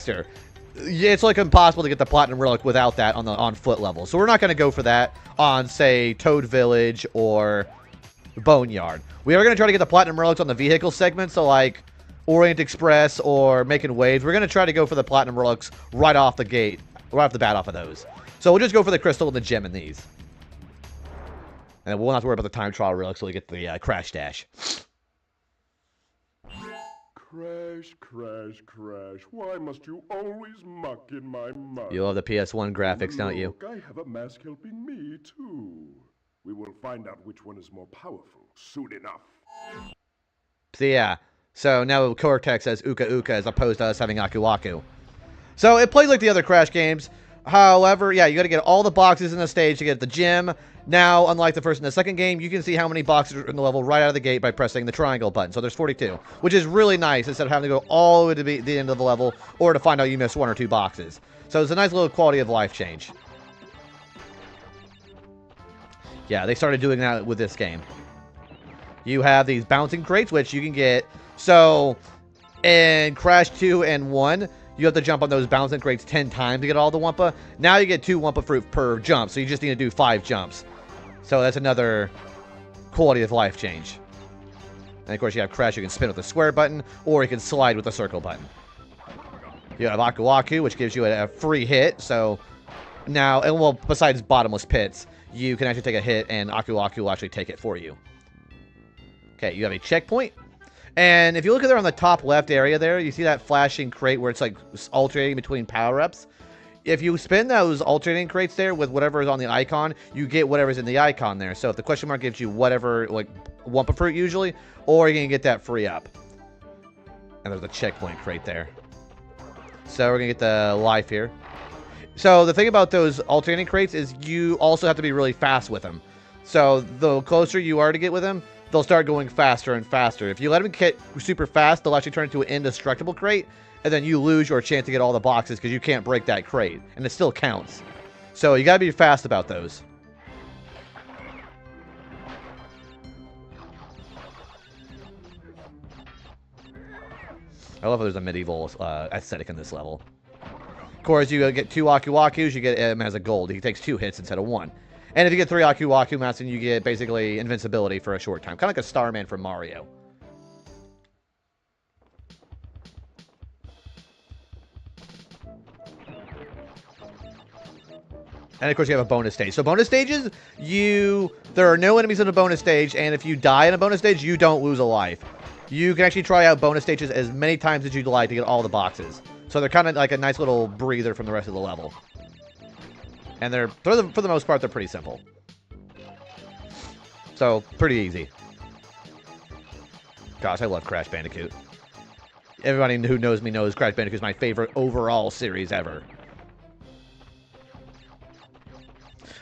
faster. It's like impossible to get the platinum relic without that on foot level. So we're not going to go for that on, say, Toad Village or Boneyard. We are going to try to get the platinum relics on the vehicle segment, so like Orient Express or Making Waves. We're going to try to go for the platinum relics right off the gate, right off the bat off of those. So we'll just go for the crystal and the gem in these. And we'll not have to worry about the time trial relics until we get the crash dash. Crash, crash, crash. Why must you always muck in my mud? You love the PS1 graphics, don't you? Look, I have a mask helping me, too. We will find out which one is more powerful soon enough. So yeah. So now Cortex has Uka Uka as opposed to us having Aku Aku. So it plays like the other Crash games. However, yeah, you got to get all the boxes in the stage to get the gem. Now, unlike the first and the second game, you can see how many boxes are in the level right out of the gate by pressing the triangle button. So there's 42, which is really nice instead of having to go all the way to the end of the level or to find out you missed 1 or 2 boxes. So it's a nice little quality of life change. Yeah, they started doing that with this game. You have these bouncing crates, which you can get. So in Crash 2 and 1, you have to jump on those bouncing crates 10 times to get all the Wumpa. Now you get 2 Wumpa fruit per jump, so you just need to do 5 jumps. So that's another quality of life change. And of course you have Crash, you can spin with the square button, or you can slide with the circle button. You have Aku Aku, which gives you a free hit. So now, and well, besides bottomless pits, you can actually take a hit, and Aku Aku will actually take it for you. Okay, you have a checkpoint. And if you look at there on the top left area there, you see that flashing crate where it's like alternating between power-ups. If you spin those alternating crates there with whatever is on the icon, you get whatever's in the icon there. So if the question mark gives you whatever, like Wumpa Fruit usually, or you can get that free up. And there's a checkpoint crate there. So we're going to get the life here. So the thing about those alternating crates is you also have to be really fast with them. So the closer you are to get with them, they'll start going faster and faster. If you let them get super fast, they'll actually turn into an indestructible crate, and then you lose your chance to get all the boxes because you can't break that crate, and it still counts. So you gotta be fast about those. I love how there's a medieval aesthetic in this level. Of course, you get 2 Aku Akus, you get him as a gold. He takes 2 hits instead of 1. And if you get 3 Aku Aku mounts, then you get basically invincibility for a short time. Kind of like a Starman from Mario. And of course you have a bonus stage. So bonus stages, there are no enemies in a bonus stage, and if you die in a bonus stage, you don't lose a life. You can actually try out bonus stages as many times as you'd like to get all the boxes. So they're kind of like a nice little breather from the rest of the level. And for the most part, they're pretty simple. So, pretty easy. Gosh, I love Crash Bandicoot. Everybody who knows me knows Crash Bandicoot is my favorite overall series ever.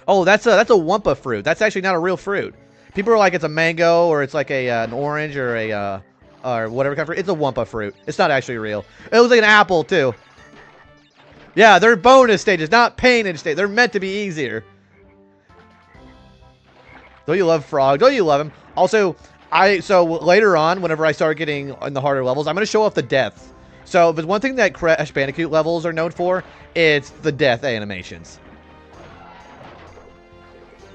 Oh, that's a Wumpa fruit. That's actually not a real fruit. People are like it's a mango or it's like an orange or or whatever kind of fruit. It's a Wumpa fruit. It's not actually real. It was like an apple too. Yeah, they're bonus stages, not painted stages. They're meant to be easier. Don't you love Frog? Don't you love him? Also, so later on, whenever I start getting in the harder levels, I'm going to show off the deaths. So if there's one thing that Crash Bandicoot levels are known for, it's the death animations.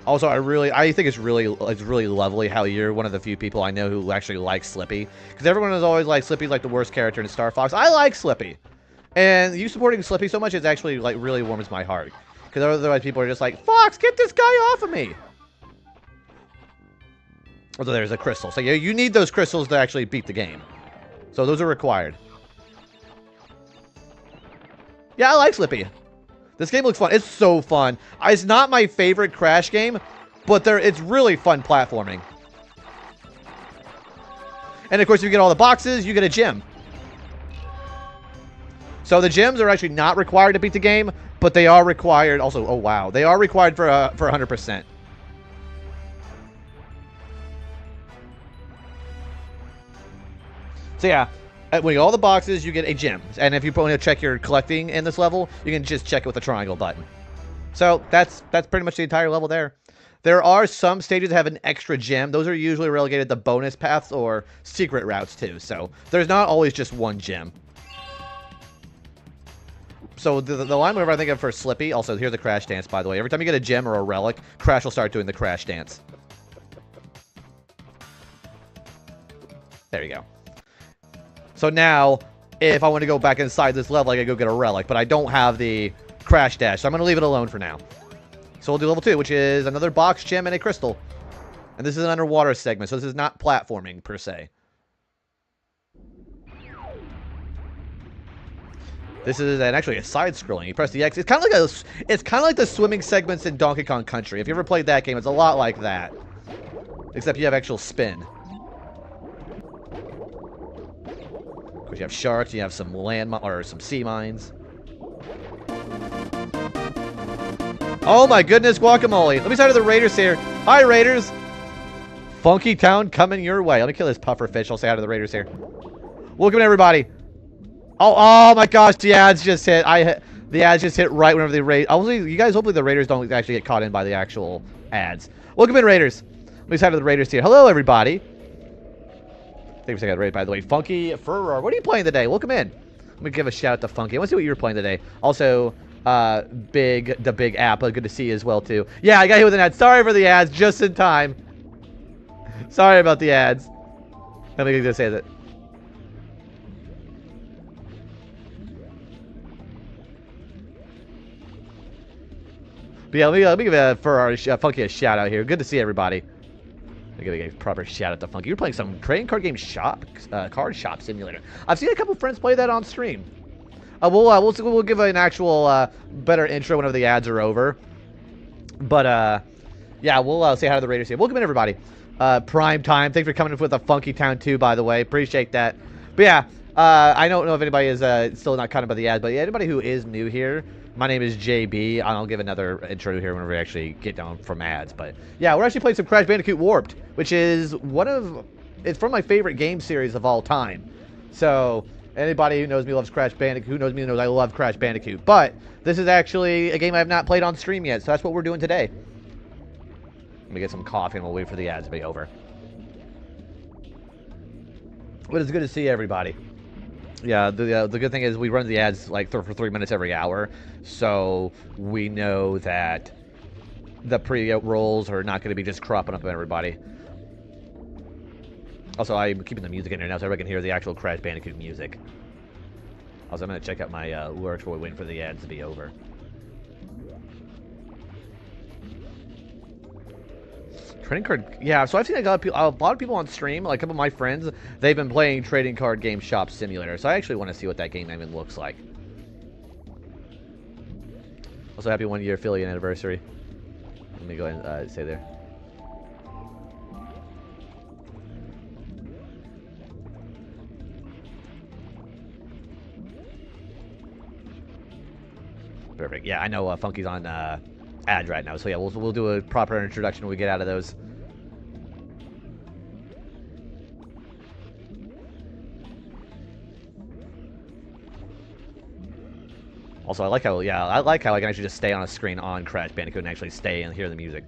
Also, I think it's really lovely how you're one of the few people I know who actually likes Slippy. Because everyone has always liked Slippy's like the worst character in Star Fox. I like Slippy. And you supporting Slippy so much is actually like really warms my heart. Because otherwise people are just like, Fox, get this guy off of me. Although there's a crystal. So you need those crystals to actually beat the game. So those are required. Yeah, I like Slippy. This game looks fun. It's so fun. It's not my favorite Crash game, but it's really fun platforming. And of course, if you get all the boxes, you get a gem. So the gems are actually not required to beat the game, but they are required. Also, oh wow, they are required for 100%. So yeah, when you get all the boxes, you get a gem. And if you want to check your collecting in this level, you can just check it with the triangle button. So that's pretty much the entire level there. There are some stages that have an extra gem. Those are usually relegated to bonus paths or secret routes too. So there's not always just one gem. So the line whenever I think of for Slippy, also here's the Crash Dance, by the way. Every time you get a gem or a relic, Crash will start doing the Crash Dance. There you go. So now, if I want to go back inside this level, I gotta go get a relic, but I don't have the Crash Dash, so I'm gonna leave it alone for now. So we'll do level 2, which is another box, gem, and a crystal. And this is an underwater segment, so this is not platforming, per se. This is actually a side-scrolling. You press the X. It's kind of like the swimming segments in Donkey Kong Country. If you ever played that game, it's a lot like that. Except you have actual spin. Of course, you have sharks, you have some some sea mines. Oh my goodness, guacamole. Let me start with the Raiders here. Hi, Raiders. Funky Town coming your way. Let me kill this puffer fish. I'll say hi to the Raiders here. Welcome, everybody. Oh my gosh, the ads just hit. The ads just hit right whenever they raid. You guys, hopefully the Raiders don't actually get caught in by the actual ads. Welcome in, Raiders. Let me say hi to the Raiders here. Hello, everybody. Thanks for saying raid, by the way. Funky Furrow. What are you playing today? Welcome in. Let me give a shout out to Funky. I want to see what you were playing today. Also, the Big Apple. Good to see you as well, too. Yeah, I got hit with an ad. Sorry for the ads, just in time. Sorry about the ads. Let me just say that. But yeah, let me give Funky a shout out here. Good to see everybody. Let me give a proper shout out to Funky. You're playing some trading card game card shop simulator. I've seen a couple friends play that on stream. We'll give an actual better intro whenever the ads are over. But yeah, we'll say hi to the Raiders here. Welcome in, everybody. Prime time. Thanks for coming with a Funky Town 2, by the way. Appreciate that. But yeah, I don't know if anybody is still not caught up by the ads, but yeah, anybody who is new here, my name is JB. I'll give another intro here whenever we actually get down from ads. But yeah, we're actually playing some Crash Bandicoot Warped, which is it's from my favorite game series of all time. So anybody who knows me loves Crash Bandicoot. Who knows me knows I love Crash Bandicoot. But this is actually a game I have not played on stream yet, so that's what we're doing today. Let me get some coffee and we'll wait for the ads to be over. But it's good to see everybody. Yeah, the good thing is we run the ads like for 3 minutes every hour, so we know that the pre-rolls are not going to be just cropping up on everybody. Also, I'm keeping the music in here now so everybody can hear the actual Crash Bandicoot music. Also, I'm going to check out my lyrics while we wait for the ads to be over. Trading card, yeah. So I've seen a lot of people on stream, like a couple of my friends, they've been playing Trading Card Game Shop Simulator. So I actually want to see what that game even looks like. Also, happy 1-year affiliate anniversary. Let me go ahead and say there. Perfect. Yeah, I know Funky's on ads right now, so yeah, we'll do a proper introduction when we get out of those. Also, I like how I can actually just stay on a screen on Crash Bandicoot and actually stay and hear the music.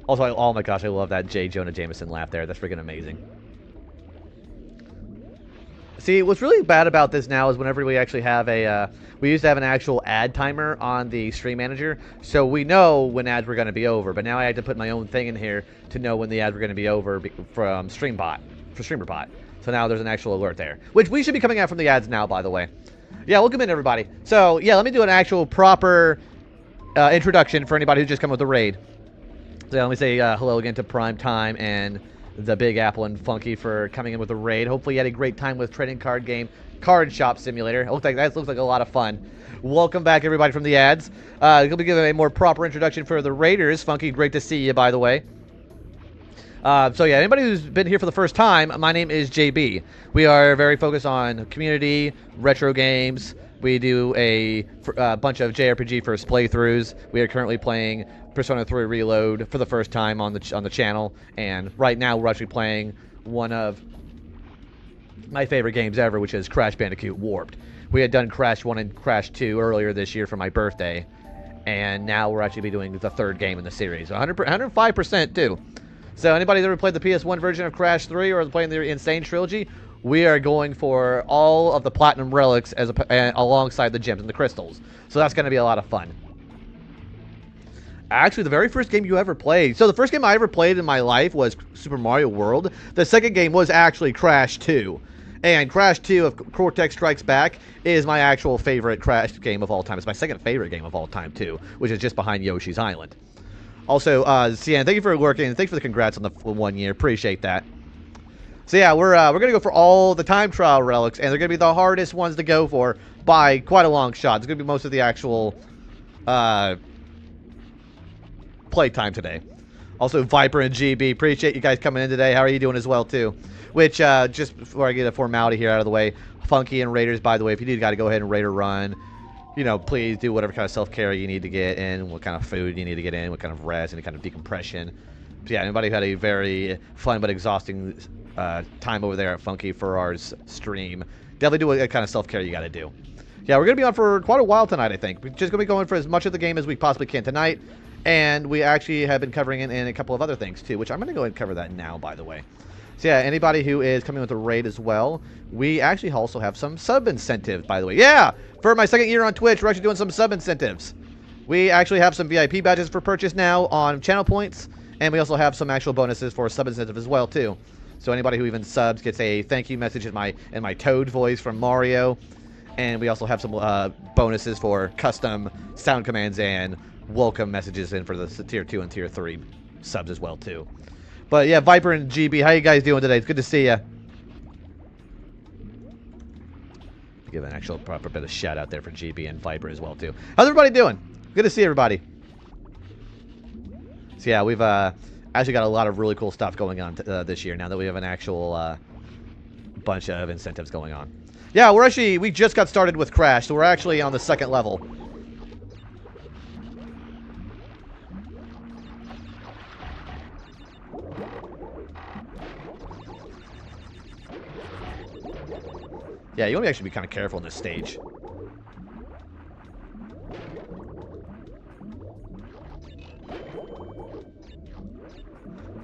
Also, oh my gosh, I love that J. Jonah Jameson laugh there. That's freaking amazing. See, what's really bad about this now is whenever we actually have we used to have an actual ad timer on the stream manager, so we know when ads were going to be over, but now I had to put my own thing in here to know when the ads were going to be over from StreamerBot. So now there's an actual alert there, which we should be coming out from the ads now, by the way. Yeah, welcome in, everybody. So, yeah, let me do an actual proper introduction for anybody who's just come with the raid. So, let me say hello again to Prime Time and the Big Apple and Funky for coming in with the raid. Hopefully you had a great time with Trading Card Game Card Shop Simulator. That looks like a lot of fun. Welcome back, everybody, from the ads. We'll be giving a more proper introduction for the Raiders. Funky, great to see you, by the way. So yeah, anybody who's been here for the first time, my name is JB. We are very focused on community, retro games. We do a bunch of JRPG first playthroughs. We are currently playing Persona 3 Reload for the first time on the channel, and right now we're actually playing one of my favorite games ever, which is Crash Bandicoot Warped. We had done Crash 1 and Crash 2 earlier this year for my birthday, and now we're actually doing the third game in the series. 105% too. So anybody that ever played the PS1 version of Crash 3 or playing the Insane Trilogy, we are going for all of the platinum relics alongside the gems and the crystals. So that's going to be a lot of fun. Actually, the very first game you ever played. So the first game I ever played in my life was Super Mario World. The second game was actually Crash 2. And Crash 2 of Cortex Strikes Back is my actual favorite Crash game of all time. It's my second favorite game of all time, too, which is just behind Yoshi's Island. Also, Cian, thank you for lurking. Thanks for the congrats on the 1 year. Appreciate that. So yeah, we're going to go for all the time trial relics, and they're going to be the hardest ones to go for by quite a long shot. It's going to be most of the actual playtime today. Also, Viper and GB, appreciate you guys coming in today. How are you doing as well, too? Which, just before I get a formality here out of the way, Funky and Raiders, by the way, if you do got to go ahead and raid or run, you know, please do whatever kind of self-care you need to get in, what kind of food you need to get in, what kind of rest, any kind of decompression. So yeah, anybody who had a very fun but exhausting time over there at Funky Ferrar's stream, definitely do what kind of self-care you got to do. Yeah, we're going to be on for quite a while tonight, I think. We're just going to be going for as much of the game as we possibly can tonight. And we actually have been covering it in a couple of other things, too, which I'm going to go ahead and cover that now, by the way. So, yeah, anybody who is coming with a raid as well, we actually also have some sub incentives, by the way. Yeah! For my second year on Twitch, we're actually doing some sub incentives. We actually have some VIP badges for purchase now on channel points, and we also have some actual bonuses for sub incentive as well, too. So, anybody who even subs gets a thank you message in my Toad voice from Mario. And we also have some bonuses for custom sound commands and welcome messages in for the tier 2 and tier 3 subs as well too. But yeah, Viper and GB, how you guys doing today? It's good to see you. Give an actual proper bit of shout out there for GB and Viper as well too. How's everybody doing? Good to see everybody. So yeah, we've actually got a lot of really cool stuff going on this year now that we have an actual bunch of incentives going on. Yeah, we just got started with Crash, so we're actually on the second level. Yeah, you want to actually be kind of careful in this stage.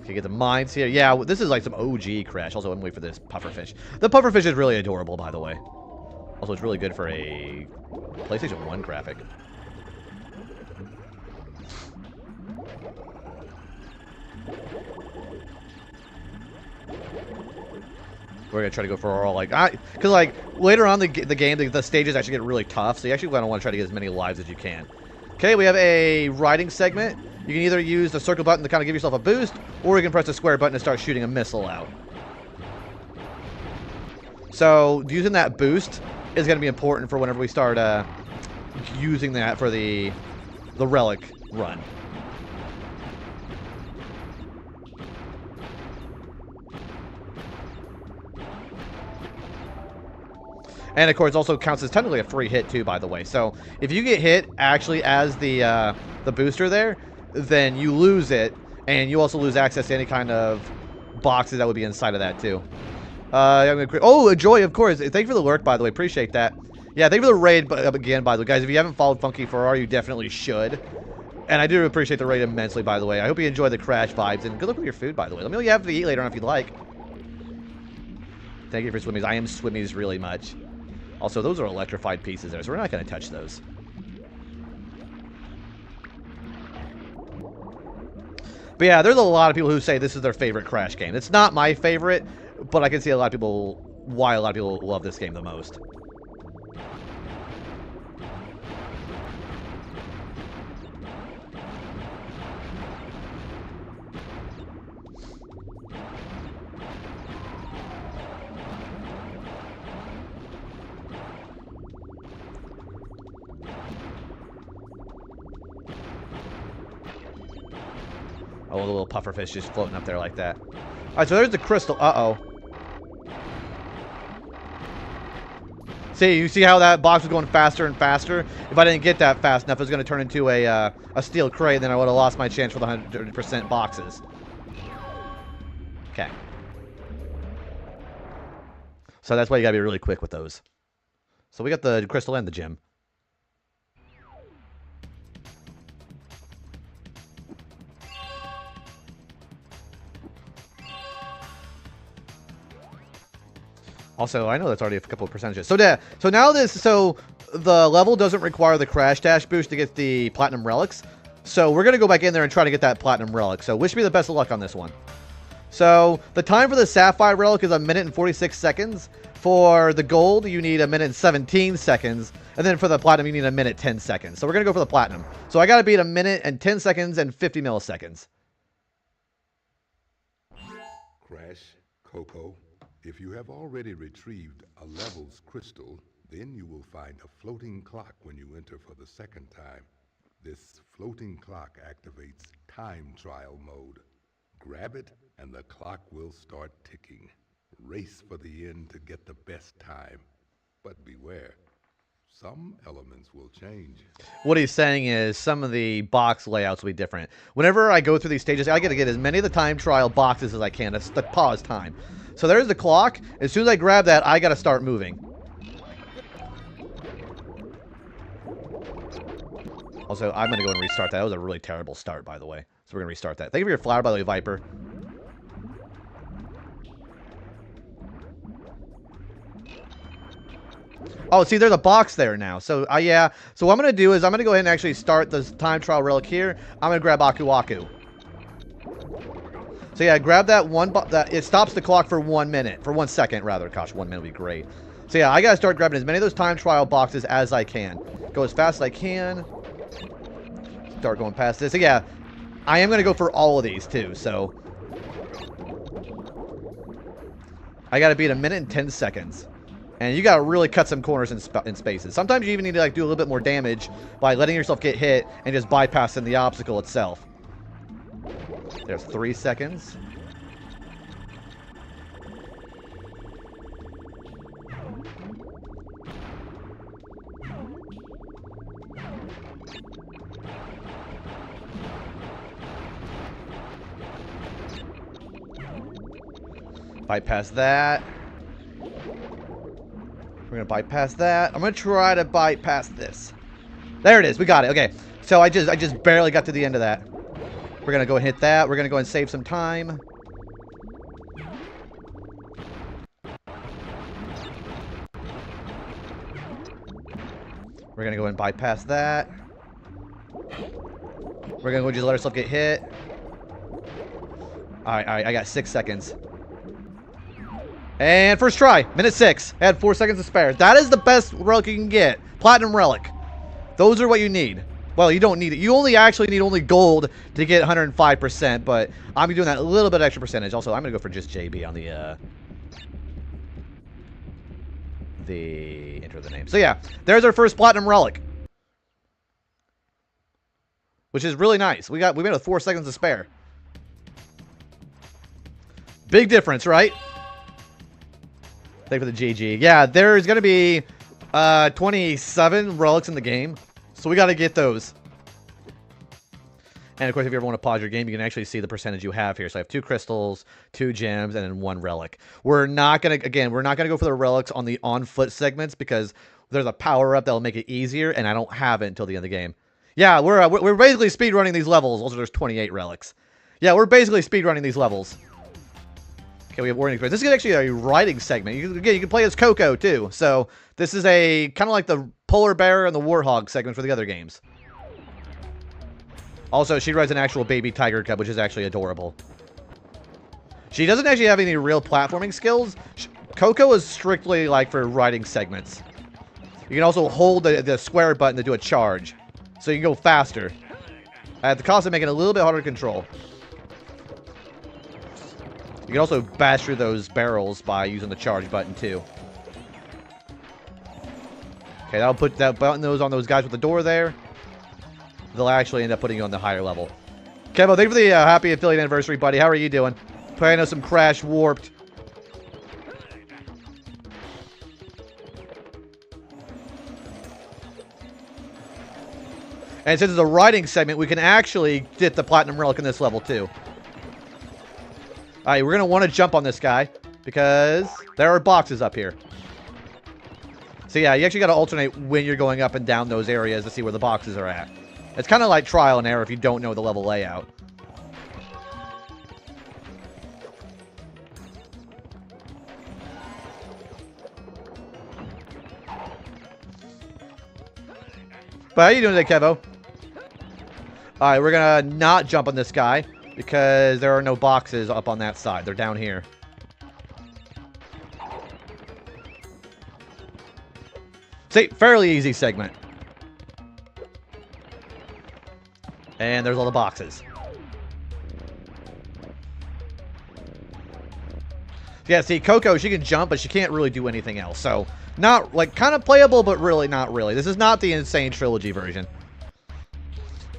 Okay, get the mines here. Yeah, this is like some OG Crash. Also, I'm waiting for this pufferfish. The pufferfish is really adorable, by the way. Also, it's really good for a PlayStation 1 graphic. We're gonna try to go for all because like later on the game the stages actually get really tough, so you actually want to try to get as many lives as you can. Okay, we have a riding segment. You can either use the circle button to kind of give yourself a boost, or you can press the square button to start shooting a missile out. So using that boost is going to be important for whenever we start using that for the relic run. And of course, it also counts as technically a free hit too, by the way. So if you get hit actually as the booster there, then you lose it, and you also lose access to any kind of boxes that would be inside of that too. Oh, Joy, of course. Thank you for the lurk, by the way. Appreciate that. Yeah, thank you for the raid again, by the way, guys. If you haven't followed Funky Ferrari, you definitely should. And I do appreciate the raid immensely, by the way. I hope you enjoy the Crash vibes, and good luck with your food, by the way. Let me know what you have to eat later on if you'd like. Thank you for Swimmies. I am Swimmies really much. Also, those are electrified pieces there, so we're not going to touch those. But yeah, there's a lot of people who say this is their favorite Crash game. It's not my favorite, but I can see why a lot of people love this game the most. Oh, the little pufferfish just floating up there like that. Alright, so there's the crystal. Uh-oh. See, you see how that box was going faster and faster? If I didn't get that fast enough, it was going to turn into a steel crate, and then I would have lost my chance for the 100% boxes. Okay. So that's why you got to be really quick with those. So we got the crystal and the gem. Also, I know that's already a couple of percentages. So the level doesn't require the crash dash boost to get the platinum relics. So we're gonna go back in there and try to get that platinum relic. So wish me the best of luck on this one. So the time for the sapphire relic is 1 minute and 46 seconds. For the gold, you need 1 minute and 17 seconds. And then for the platinum, you need 1 minute 10 seconds. So we're gonna go for the platinum. So I gotta beat 1 minute and 10 seconds and 50 milliseconds. Crash, Coco, if you have already retrieved a levels crystal, then you will find a floating clock when you enter for the second time. This floating clock activates time trial mode. Grab it and the clock will start ticking. Race for the end to get the best time. But beware, some elements will change. What he's saying is some of the box layouts will be different. Whenever I go through these stages, I got to get as many of the time trial boxes as I can. That's the pause time. So there's the clock. As soon as I grab that, I got to start moving. Also, I'm going to go and restart that. That was a really terrible start, by the way. So we're going to restart that. Thank you for your flower, by the way, Viper. Oh, see, there's a box there now. So, yeah. So what I'm going to do is I'm going to go ahead and actually start this time trial relic here. I'm going to grab Aku Aku. So, yeah, grab that one. It stops the clock for 1 minute. For 1 second, rather. Gosh, 1 minute would be great. So, yeah, I got to start grabbing as many of those time trial boxes as I can. Go as fast as I can. Start going past this. So, yeah, I am going to go for all of these, too. So, I got to beat 1 minute and 10 seconds. And you got to really cut some corners in spaces. Sometimes you even need to like do a little bit more damage by letting yourself get hit and just bypassing the obstacle itself. There's 3 seconds. Bypass that. We're going to bypass that. I'm going to try to bypass this. There it is. We got it. Okay. So I just barely got to the end of that. We're going to go and hit that. We're going to go and save some time. We're going to go and bypass that. We're going to go just let ourselves get hit. All right. I got 6 seconds. And first try, minute 6. I had 4 seconds to spare. That is the best relic you can get. Platinum relic. Those are what you need. Well, you don't need it. You only actually need only gold to get 105%, but I'm doing that a little bit extra percentage. Also, I'm going to go for just JB on the enter the name. So yeah, there's our first platinum relic. Which is really nice. We made it with 4 seconds to spare. Big difference, right? Thank you for the GG. Yeah, there's going to be 27 relics in the game. So we got to get those. And of course, if you ever want to pause your game, you can actually see the percentage you have here. So I have 2 crystals, 2 gems, and then 1 relic. We're not going to go for the relics on the on-foot segments because there's a power-up that'll make it easier, and I don't have it until the end of the game. Yeah, we're basically speedrunning these levels. Also, there's 28 relics. Yeah, we're basically speedrunning these levels. Okay, we have warning experience. This is actually a riding segment. You can play as Coco, too. So, this is a kind of like the Polar Bear and the Warhog segment for the other games. Also, she rides an actual baby tiger cub, which is actually adorable. She doesn't actually have any real platforming skills. Coco is strictly like for riding segments. You can also hold the square button to do a charge. So you can go faster. At the cost of making it a little bit harder to control. You can also bash through those barrels by using the charge button too. Okay, that'll put that button on those guys with the door there. They'll actually end up putting you on the higher level. Kevo, thank you for the happy affiliate anniversary, buddy. How are you doing? Playing us some Crash Warped. And since it's a riding segment, we can actually get the platinum relic in this level too. Alright, we're going to want to jump on this guy because there are boxes up here. So yeah, you actually got to alternate when you're going up and down those areas to see where the boxes are at. It's kind of like trial and error if you don't know the level layout. But how you doing today, Kevo? Alright, we're gonna not jump on this guy because there are no boxes up on that side. They're down here. See, fairly easy segment. And there's all the boxes. Yeah, see, Coco, she can jump, but she can't really do anything else. So, not, like, kind of playable, but really not really. This is not the Insane Trilogy version.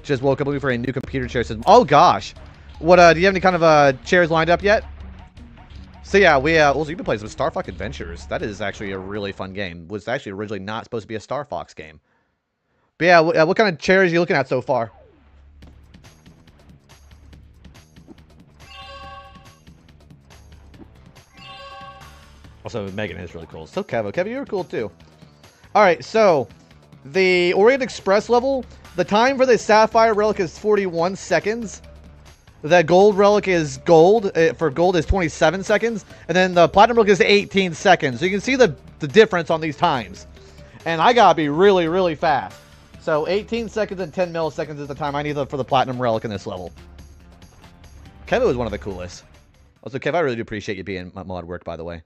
Just woke up looking for a new computer chair system. Oh, gosh. What, do you have any kind of, chairs lined up yet? So, yeah, also, you can play some Star Fox Adventures. That is actually a really fun game. It was actually originally not supposed to be a Star Fox game. But, yeah, what kind of chairs are you looking at so far? Also, Megan is really cool. So, Kevo, you're cool, too. Alright, so, the Orient Express level, the time for the Sapphire Relic is 41 seconds. The Gold Relic is gold. For gold is 27 seconds. And then the Platinum Relic is 18 seconds. So, you can see the difference on these times. And I gotta be really, really fast. So, 18 seconds and 10 milliseconds is the time I need for the Platinum Relic in this level. Kevo is one of the coolest. Also, Kev, I really do appreciate you being my mod work, by the way.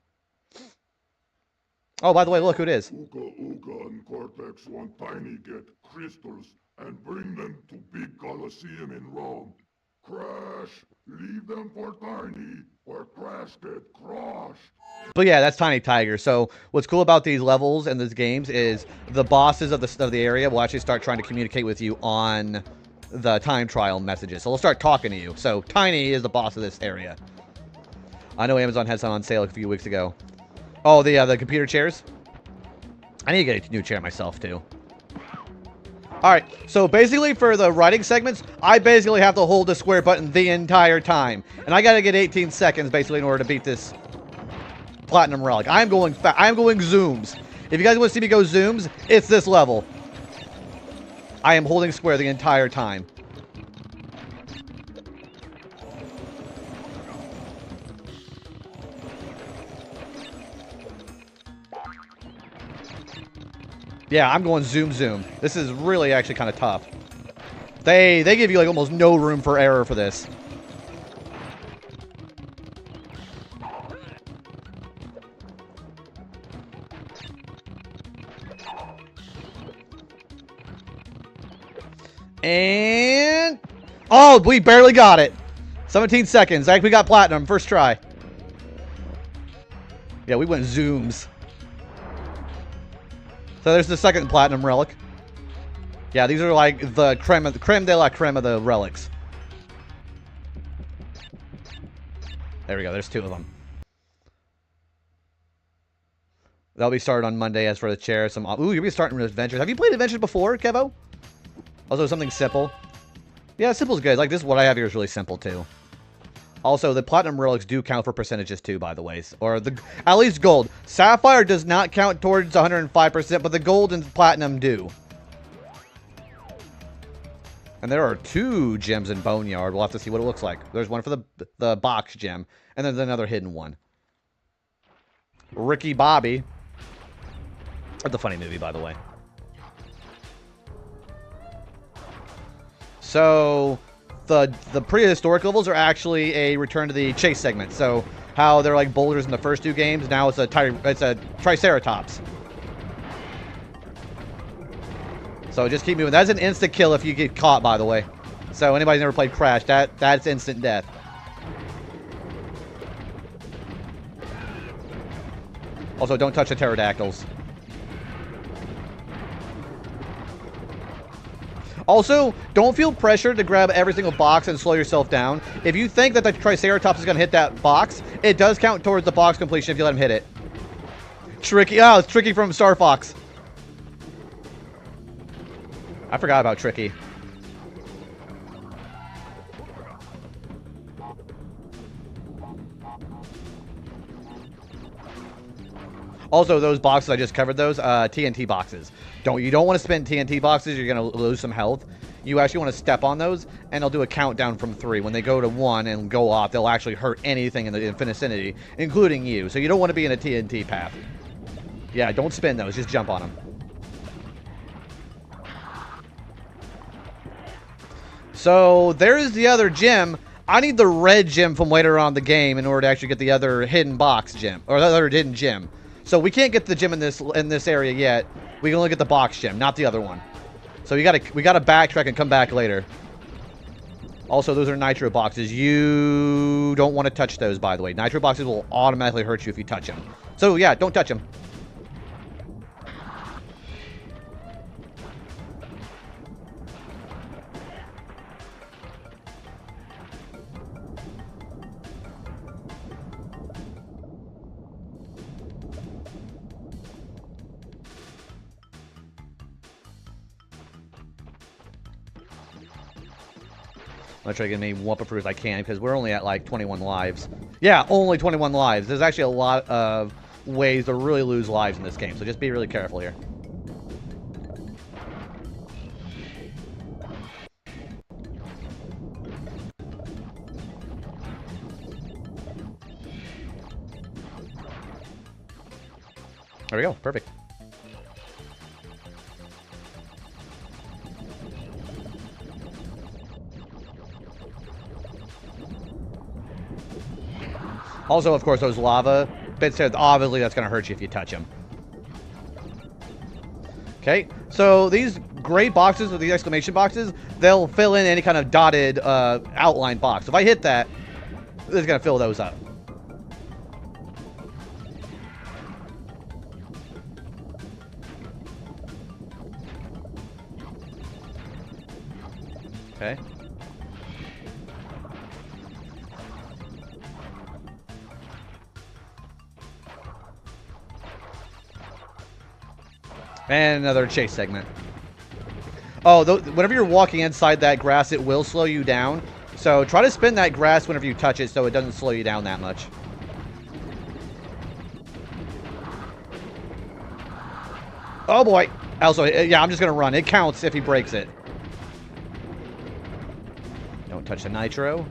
Oh, by the way, look who it is. Ooga Ooga and Cortex want Tiny get crystals and bring them to Big Colosseum in Rome. Crash, leave them for Tiny, or Crash get crushed. But yeah, that's Tiny Tiger. So what's cool about these levels and these games is the bosses of the area will actually start trying to communicate with you on the time trial messages. So they'll start talking to you. So Tiny is the boss of this area. I know Amazon had some on sale a few weeks ago. Oh, the computer chairs? I need to get a new chair myself, too. Alright, so basically for the writing segments, I basically have to hold the square button the entire time. And I gotta get 18 seconds, basically, in order to beat this Platinum Relic. I'm going zooms. If you guys want to see me go zooms, it's this level. I am holding square the entire time. Yeah, I'm going zoom. This is really actually kind of tough. They give you like almost no room for error for this. And oh, we barely got it. 17 seconds. We got platinum first try. Yeah, we went zooms. So there's the second Platinum Relic. Yeah, these are like the creme de la creme of the relics. There we go. There's two of them. That'll be started on Monday. As for the chair, ooh, you'll be starting with Adventures. Have you played Adventures before, Kevo? Also, something simple. Yeah, simple's good. Like, this is what I have here is really simple, too. Also, the Platinum Relics do count for percentages, too, by the way. Or, at least gold. Sapphire does not count towards 105%, but the gold and Platinum do. And there are 2 gems in Boneyard. We'll have to see what it looks like. There's one for the box gem, and then there's another hidden one. Ricky Bobby. That's a funny movie, by the way. So, the prehistoric levels are actually a return to the chase segment. So, how they're like boulders in the first 2 games, now it's a Triceratops. So just keep moving. That's an instant kill if you get caught, by the way. So anybody's never played Crash, that's instant death. Also, don't touch the pterodactyls. Also, don't feel pressured to grab every single box and slow yourself down. If you think that the Triceratops is going to hit that box, it does count towards the box completion if you let him hit it. Tricky. Oh, it's Tricky from Star Fox. I forgot about Tricky. Also, those boxes, I just covered those, TNT boxes. You don't want to spend TNT boxes, you're going to lose some health. You actually want to step on those, and they'll do a countdown from 3. When they go to 1 and go off, they'll actually hurt anything in the vicinity, including you. So you don't want to be in a TNT path. Yeah, don't spin those, just jump on them. So there's the other gem. I need the red gem from later on in the game in order to actually get the other hidden box gem, or the other hidden gem. So we can't get the gem in this area yet. We can only get the box gem, not the other one. So we gotta backtrack and come back later. Also, those are nitro boxes. You don't want to touch those, by the way. Nitro boxes will automatically hurt you if you touch them. So yeah, don't touch them. I'm gonna try to get as many wumpa fruit as I can because we're only at like 21 lives. Yeah, only 21 lives. There's actually a lot of ways to really lose lives in this game, so just be really careful here. There we go. Perfect. Also, of course, those lava bits, obviously that's going to hurt you if you touch them. Okay, so these gray boxes with these exclamation boxes, they'll fill in any kind of dotted outline box. If I hit that, it's going to fill those up. Okay. And another chase segment. Oh, whenever you're walking inside that grass, it will slow you down. So try to spin that grass whenever you touch it so it doesn't slow you down that much. Oh boy. Also, yeah, I'm just going to run. It counts if he breaks it. Don't touch the nitro.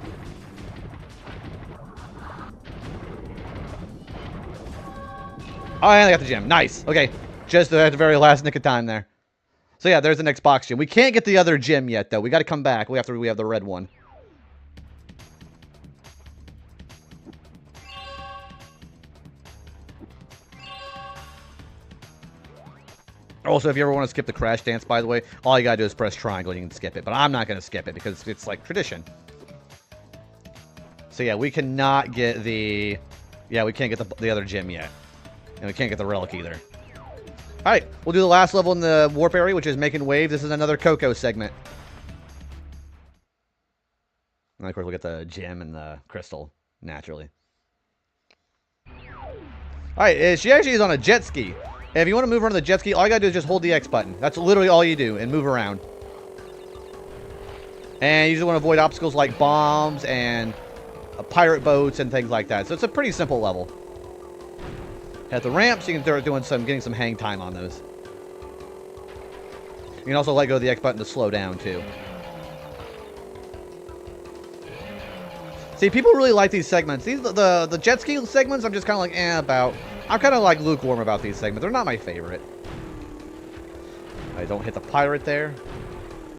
Oh, and I got the gem. Nice. Okay. Just at the very last nick of time there. So yeah, there's the next box gem. We can't get the other gem yet, though. We got to come back. We have the red one. Also, if you ever want to skip the crash dance, by the way, all you got to do is press triangle and you can skip it. But I'm not going to skip it because it's like tradition. So yeah, we cannot get the... Yeah, we can't get the other gem yet. And we can't get the relic either. Alright, we'll do the last level in the warp area, which is making waves. This is another Coco segment. And of course, we'll get the gem and the crystal, naturally. Alright, she actually is on a jet ski. And if you want to move around the jet ski, all you gotta do is just hold the X button. That's literally all you do, and move around. And you just want to avoid obstacles like bombs and pirate boats and things like that. So it's a pretty simple level. At the ramps, you can start doing getting some hang time on those. You can also let go of the X button to slow down, too. See, people really like these segments. The jet ski segments, I'm just kind of like, about. I'm kind of like lukewarm about these segments. They're not my favorite. I don't hit the pirate there.